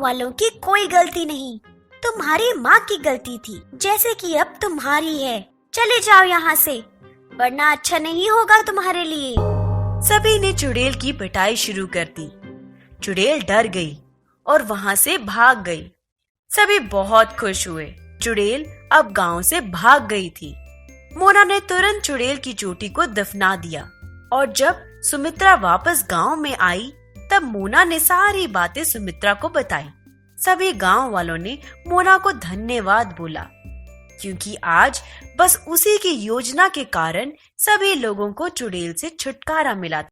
वालों की कोई गलती नहीं, तुम्हारी माँ की गलती थी, जैसे कि अब तुम्हारी है। चले जाओ यहाँ से, वरना अच्छा नहीं होगा तुम्हारे लिए। सभी ने चुड़ैल की पिटाई शुरू कर दी। चुड़ैल डर गई और वहाँ से भाग गई। सभी बहुत खुश हुए। चुड़ैल अब गांव से भाग गई थी। मोना ने तुरंत चुड़ैल की चोटी को दफना दिया और जब सुमित्रा वापस गांव में आई तब मोना ने सारी बातें सुमित्रा को बताई। सभी गांव वालों ने मोना को धन्यवाद बोला, क्योंकि आज बस उसी की योजना के कारण सभी लोगों को चुड़ैल से छुटकारा मिला।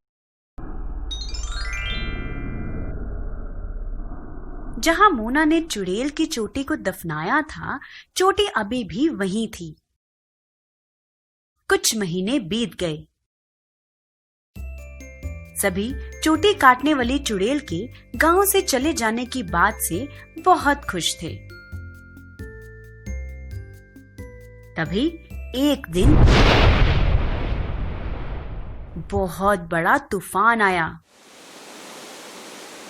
जहां मोना ने चुड़ैल की चोटी को दफनाया था, चोटी अभी भी वहीं थी। कुछ महीने बीत गए। सभी चोटी काटने वाली चुड़ैल के गांव से चले जाने की बात से बहुत खुश थे। तभी एक दिन बहुत बड़ा तूफान आया।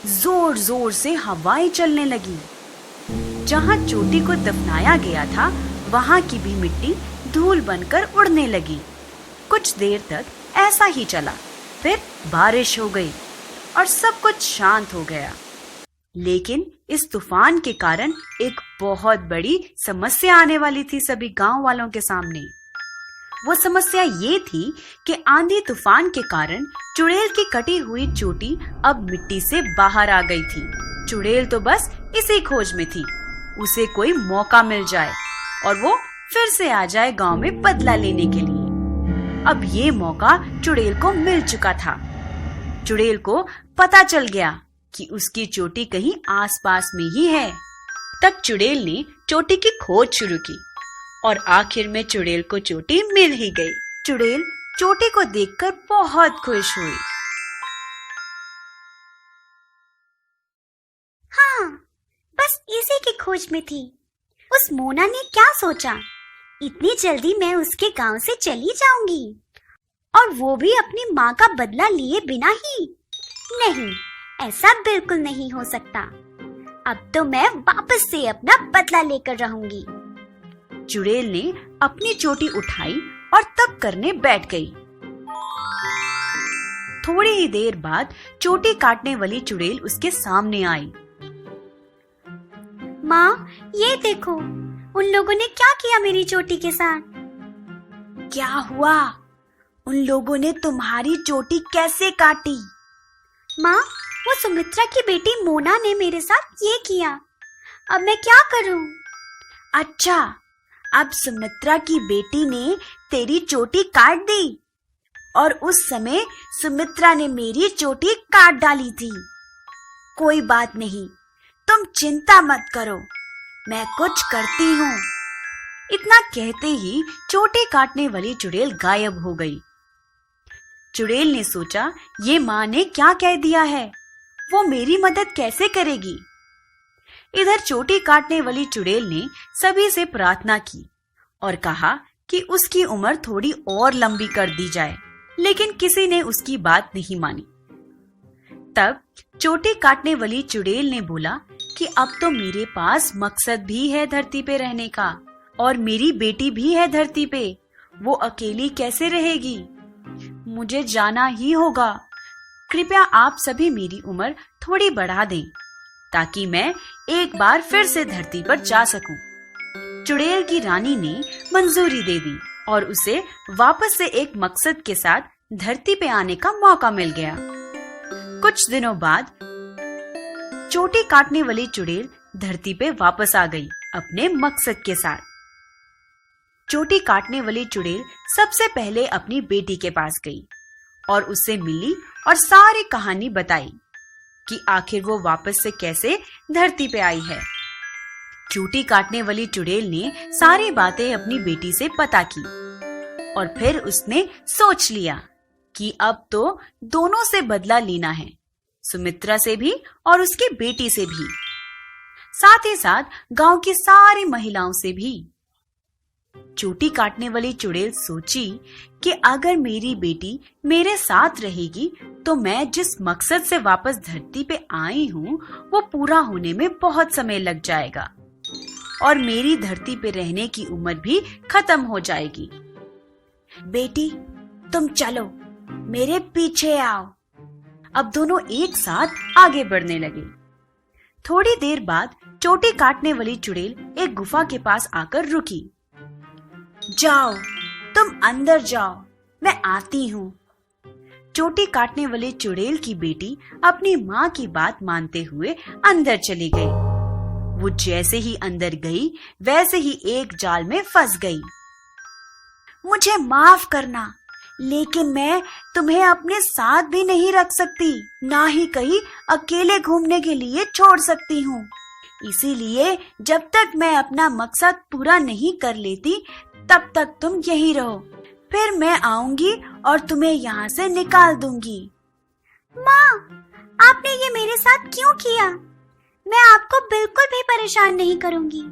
जोर जोर से हवाएं चलने लगी। जहां चोटी को दफनाया गया था वहां की भी मिट्टी धूल बनकर उड़ने लगी। कुछ देर तक ऐसा ही चला, फिर बारिश हो गई और सब कुछ शांत हो गया। लेकिन इस तूफान के कारण एक बहुत बड़ी समस्या आने वाली थी सभी गांव वालों के सामने। वो समस्या ये थी कि आंधी तूफान के कारण चुड़ैल की कटी हुई चोटी अब मिट्टी से बाहर आ गई थी। चुड़ैल तो बस इसी खोज में थी, उसे कोई मौका मिल जाए और वो फिर से आ जाए गांव में बदला लेने के लिए। अब ये मौका चुड़ैल को मिल चुका था। चुड़ैल को पता चल गया कि उसकी चोटी कहीं आसपास में ही है। तब चुड़ैल ने चोटी की खोज शुरू की और आखिर में चुड़ैल को चोटी मिल ही गई। चुड़ैल चोटी को देखकर बहुत खुश हुई। हाँ, बस इसी की खोज में थी। उस मोना ने क्या सोचा, इतनी जल्दी मैं उसके गांव से चली जाऊंगी, और वो भी अपनी माँ का बदला लिए बिना ही। नहीं, ऐसा बिल्कुल नहीं हो सकता। अब तो मैं वापस से अपना बदला लेकर रहूंगी। चुड़ैल ने अपनी चोटी उठाई और तप करने बैठ गई। थोड़ी ही देर बाद चोटी काटने वाली चुड़ैल उसके सामने आई। माँ, ये देखो, उन लोगों ने क्या किया मेरी चोटी के साथ। क्या हुआ? उन लोगों ने तुम्हारी चोटी कैसे काटी? माँ, वो सुमित्रा की बेटी मोना ने मेरे साथ ये किया। अब मैं क्या करूँ? अच्छा, अब सुमित्रा की बेटी ने तेरी चोटी काट दी और उस समय सुमित्रा ने मेरी चोटी काट डाली थी। कोई बात नहीं, तुम चिंता मत करो, मैं कुछ करती हूँ। इतना कहते ही चोटी काटने वाली चुड़ैल गायब हो गई। चुड़ैल ने सोचा, ये माँ ने क्या कह दिया है, वो मेरी मदद कैसे करेगी। इधर चोटी काटने वाली चुड़ैल ने सभी से प्रार्थना की और कहा कि उसकी उम्र थोड़ी और लंबी कर दी जाए, लेकिन किसी ने उसकी बात नहीं मानी। तब चोटी काटने वाली चुड़ैल ने बोला कि अब तो मेरे पास मकसद भी है धरती पे रहने का, और मेरी बेटी भी है धरती पे। वो अकेली कैसे रहेगी? मुझे जाना ही होगा। कृपया आप सभी मेरी उम्र थोड़ी बढ़ा दें, ताकि मैं एक बार फिर से धरती पर जा सकूं। चुड़ैल की रानी ने मंजूरी दे दी और उसे वापस से एक मकसद के साथ धरती पे आने का मौका मिल गया। कुछ दिनों बाद चोटी काटने वाली चुड़ैल धरती पे वापस आ गई अपने मकसद के साथ। चोटी काटने वाली चुड़ैल सबसे पहले अपनी बेटी के पास गई और उससे मिली और सारी कहानी बताई कि आखिर वो वापस से कैसे धरती पे आई है। चोटी काटने वाली चुड़ैल ने सारी बातें अपनी बेटी से पता की और फिर उसने सोच लिया कि अब तो दोनों से बदला लेना है, सुमित्रा से भी और उसकी बेटी से भी, साथ ही साथ गांव की सारी महिलाओं से भी। चोटी काटने वाली चुड़ैल सोची कि अगर मेरी बेटी मेरे साथ रहेगी तो मैं जिस मकसद से वापस धरती पे आई हूँ वो पूरा होने में बहुत समय लग जाएगा और मेरी धरती पे रहने की उम्र भी खत्म हो जाएगी। बेटी, तुम चलो, मेरे पीछे आओ। अब दोनों एक साथ आगे बढ़ने लगे। थोड़ी देर बाद चोटी काटने वाली चुड़ैल एक गुफा के पास आकर रुकी। जाओ, तुम अंदर जाओ, मैं आती हूँ। चोटी काटने वाली चुड़ैल की बेटी अपनी माँ की बात मानते हुए अंदर चली गई। वो जैसे ही अंदर गई वैसे ही एक जाल में फंस गई। मुझे माफ करना, लेकिन मैं तुम्हें अपने साथ भी नहीं रख सकती, ना ही कहीं अकेले घूमने के लिए छोड़ सकती हूँ। इसीलिए जब तक मैं अपना मकसद पूरा नहीं कर लेती तब तक तुम यहीं रहो, फिर मैं आऊंगी और तुम्हें यहाँ से निकाल दूंगी। माँ, आपने ये मेरे साथ क्यों किया? मैं आपको बिल्कुल भी परेशान नहीं करूंगी।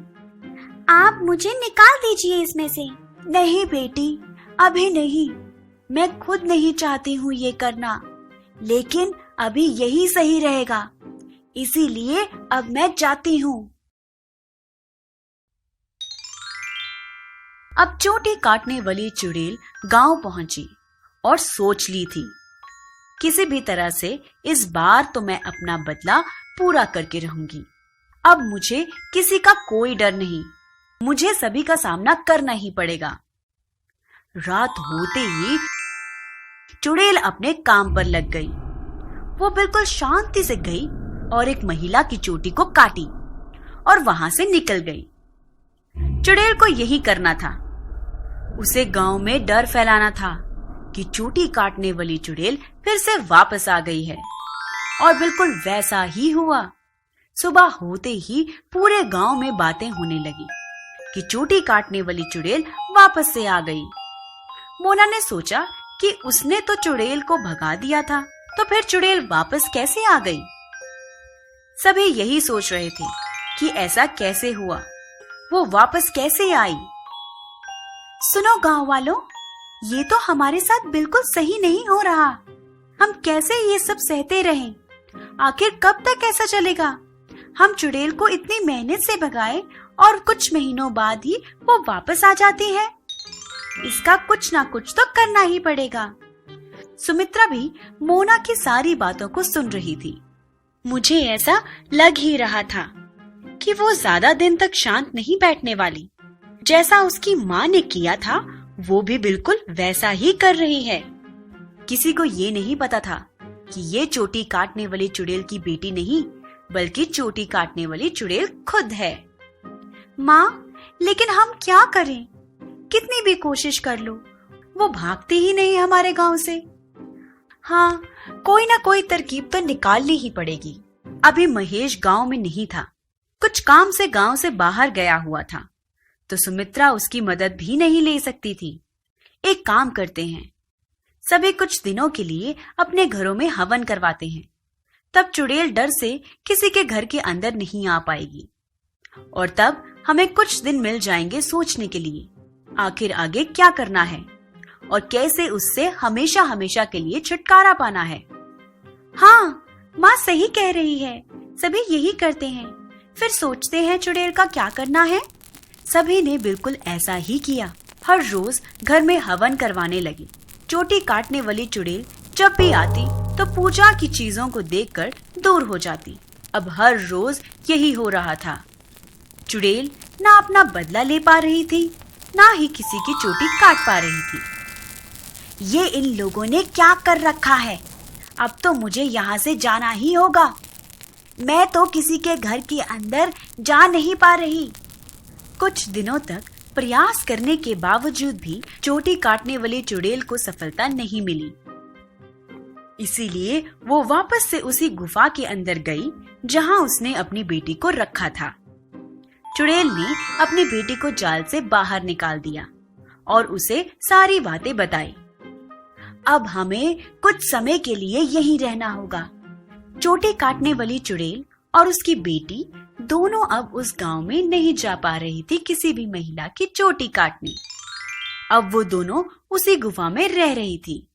आप मुझे निकाल दीजिए इसमें से। नहीं बेटी, अभी नहीं। मैं खुद नहीं चाहती हूँ ये करना, लेकिन अभी यही सही रहेगा, इसीलिए अब मैं जाती हूँ। अब चोटी काटने वाली चुड़ैल गांव पहुंची और सोच ली थी, किसी भी तरह से इस बार तो मैं अपना बदला पूरा करके रहूंगी। अब मुझे किसी का कोई डर नहीं, मुझे सभी का सामना करना ही पड़ेगा। रात होते ही चुड़ैल अपने काम पर लग गई। वो बिल्कुल शांति से गई और एक महिला की चोटी को काटी और वहां से निकल गई। चुड़ैल को यही करना था, उसे गांव में डर फैलाना था कि चोटी काटने वाली चुड़ैल फिर से वापस आ गई है। और बिल्कुल वैसा ही हुआ। सुबह होते ही पूरे गांव में बातें होने लगी कि चोटी काटने वाली चुड़ैल वापस से आ गई। मोना ने सोचा कि उसने तो चुड़ैल को भगा दिया था, तो फिर चुड़ैल वापस कैसे आ गई? सभी यही सोच रहे थे कि ऐसा कैसे हुआ, वो वापस कैसे आई। सुनो गांव वालों, ये तो हमारे साथ बिल्कुल सही नहीं हो रहा। हम कैसे ये सब सहते रहें? आखिर कब तक ऐसा चलेगा? हम चुड़ैल को इतनी मेहनत से भगाए और कुछ महीनों बाद ही वो वापस आ जाती है। इसका कुछ ना कुछ तो करना ही पड़ेगा। सुमित्रा भी मोना की सारी बातों को सुन रही थी। मुझे ऐसा लग ही रहा था कि वो ज्यादा दिन तक शांत नहीं बैठने वाली। जैसा उसकी माँ ने किया था वो भी बिल्कुल वैसा ही कर रही है। किसी को ये नहीं पता था कि ये चोटी काटने वाली चुड़ैल की बेटी नहीं, बल्कि चोटी काटने वाली चुड़ैल खुद है। माँ, लेकिन हम क्या करें? कितनी भी कोशिश कर लो, वो भागती ही नहीं हमारे गांव से। हाँ, कोई ना कोई तरकीब तो निकालनी ही पड़ेगी। अभी महेश गांव में नहीं था, कुछ काम से गांव से बाहर गया हुआ था, तो सुमित्रा उसकी मदद भी नहीं ले सकती थी। एक काम करते हैं, सभी कुछ दिनों के लिए अपने घरों में हवन करवाते हैं, तब चुड़ैल डर से किसी के घर के अंदर नहीं आ पाएगी और तब हमें कुछ दिन मिल जाएंगे सोचने के लिए आखिर आगे क्या करना है और कैसे उससे हमेशा हमेशा के लिए छुटकारा पाना है। हाँ, माँ सही कह रही है, सभी यही करते हैं। फिर सोचते हैं चुड़ैल का क्या करना है। सभी ने बिल्कुल ऐसा ही किया। हर रोज घर में हवन करवाने लगी। चोटी काटने वाली चुड़ैल जब भी आती तो पूजा की चीजों को देखकर दूर हो जाती। अब हर रोज यही हो रहा था। चुड़ैल ना अपना बदला ले पा रही थी, ना ही किसी की चोटी काट पा रही थी। ये इन लोगों ने क्या कर रखा है? अब तो मुझे यहाँ से जाना ही होगा। मैं तो किसी के घर के अंदर जा नहीं पा रही। कुछ दिनों तक प्रयास करने के बावजूद भी चोटी काटने वाली चुड़ैल को सफलता नहीं मिली। इसीलिए वो वापस से उसी गुफा के अंदर गई जहां उसने अपनी बेटी को रखा था। चुड़ैल ने अपनी बेटी को जाल से बाहर निकाल दिया और उसे सारी बातें बताई। अब हमें कुछ समय के लिए यहीं रहना होगा। चोटी काटने वाली चुड़ैल और उसकी बेटी दोनों अब उस गांव में नहीं जा पा रही थी किसी भी महिला की चोटी काटने। अब वो दोनों उसी गुफा में रह रही थी।